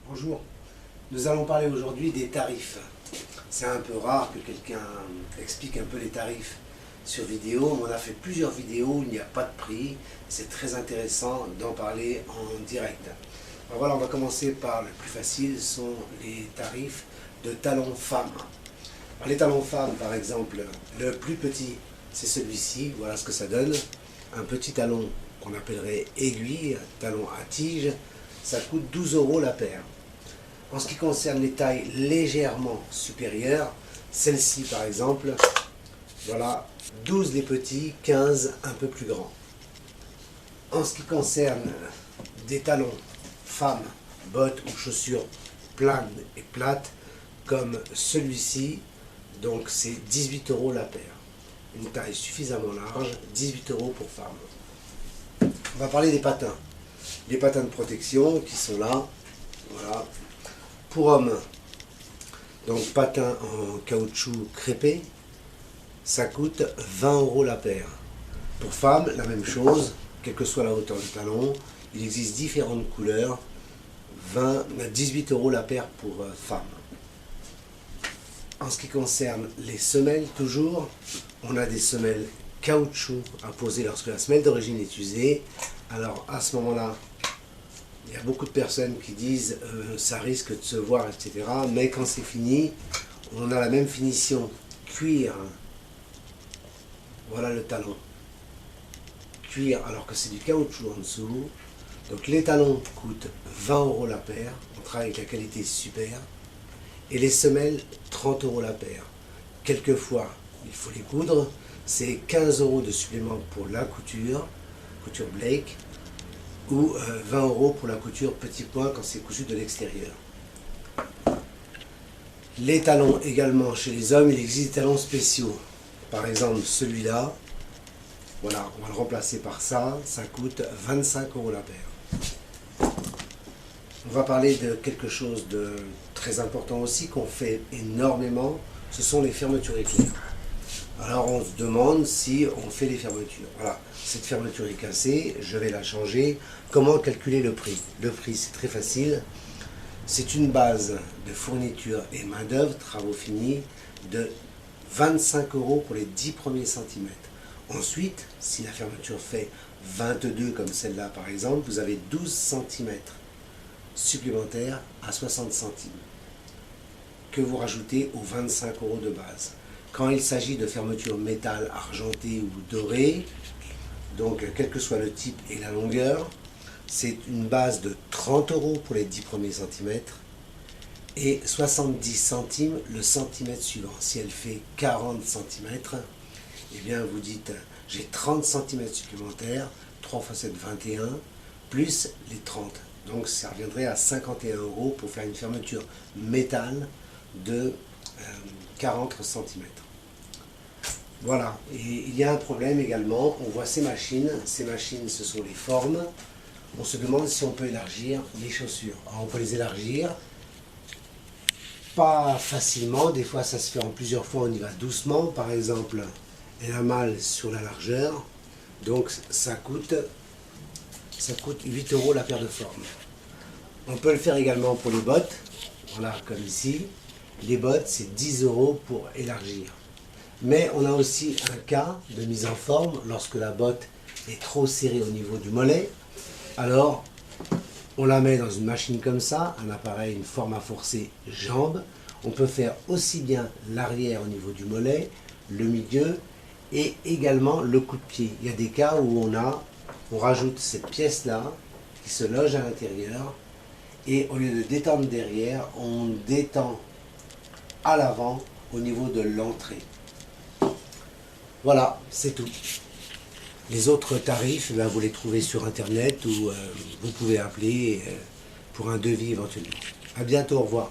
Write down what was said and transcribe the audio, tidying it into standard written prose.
Bonjour, nous allons parler aujourd'hui des tarifs. C'est un peu rare que quelqu'un explique un peu les tarifs sur vidéo. On a fait plusieurs vidéos où il n'y a pas de prix. C'est très intéressant d'en parler en direct. Alors voilà, on va commencer par le plus facile, ce sont les tarifs de talons femmes. Alors les talons femmes, par exemple, le plus petit, c'est celui-ci. Voilà ce que ça donne. Un petit talon qu'on appellerait aiguille, talon à tige, ça coûte 12 € la paire. En ce qui concerne les tailles légèrement supérieures, celle-ci par exemple, voilà, 12 les petits, 15 un peu plus grands. En ce qui concerne des talons femmes, bottes ou chaussures planes et plates, comme celui-ci, donc c'est 18 € la paire. Une taille suffisamment large, 18 € pour femmes. On va parler des patins. Les patins de protection qui sont là, voilà. Pour hommes, donc patins en caoutchouc crêpé, ça coûte 20 € la paire. Pour femmes, la même chose, quelle que soit la hauteur du talon, il existe différentes couleurs, 18 € la paire pour femmes. En ce qui concerne les semelles, toujours, on a des semelles caoutchouc à poser lorsque la semelle d'origine est usée. Alors à ce moment-là, il y a beaucoup de personnes qui disent ça risque de se voir, etc. Mais quand c'est fini, on a la même finition cuir. Voilà le talon. Cuir alors que c'est du caoutchouc en dessous. Donc les talons coûtent 20 € la paire. On travaille avec la qualité super. Et les semelles, 30 € la paire. Quelquefois, il faut les coudre. C'est 15 € de supplément pour la couture Blake, ou 20 € pour la couture petit point quand c'est cousu de l'extérieur. Les talons également, chez les hommes, il existe des talons spéciaux. Par exemple, celui-là, voilà, on va le remplacer par ça, ça coûte 25 € la paire. On va parler de quelque chose de très important aussi, qu'on fait énormément, ce sont les fermetures éclairs. Alors on se demande si on fait les fermetures. Voilà, cette fermeture est cassée, je vais la changer. Comment calculer le prix? Le prix, c'est très facile. C'est une base de fourniture et main d'œuvre, travaux finis, de 25 € pour les 10 premiers centimètres. Ensuite, si la fermeture fait 22 comme celle-là par exemple, vous avez 12 cm supplémentaires à 60 centimes que vous rajoutez aux 25 € de base. Quand il s'agit de fermeture métal argenté ou doré, donc quel que soit le type et la longueur, c'est une base de 30 € pour les 10 premiers centimètres et 70 centimes le centimètre suivant. Si elle fait 40 cm, eh bien vous dites j'ai 30 cm supplémentaires, 3 x 7, 21, plus les 30. Donc ça reviendrait à 51 € pour faire une fermeture métal de 40 cm. Voilà, et il y a un problème également, on voit ces machines ce sont les formes, on se demande si on peut élargir les chaussures. Alors on peut les élargir, pas facilement, des fois ça se fait en plusieurs fois, on y va doucement, par exemple, elle a mal sur la largeur, donc ça coûte 8 € la paire de formes. On peut le faire également pour les bottes, voilà, comme ici, les bottes c'est 10 € pour élargir. Mais on a aussi un cas de mise en forme lorsque la botte est trop serrée au niveau du mollet. Alors, on la met dans une machine comme ça, un appareil, une forme à forcer jambe. On peut faire aussi bien l'arrière au niveau du mollet, le milieu et également le coup de pied. Il y a des cas où on rajoute cette pièce-là qui se loge à l'intérieur et au lieu de détendre derrière, on détend à l'avant au niveau de l'entrée. Voilà, c'est tout. Les autres tarifs, vous les trouvez sur internet ou vous pouvez appeler pour un devis éventuellement. À bientôt, au revoir.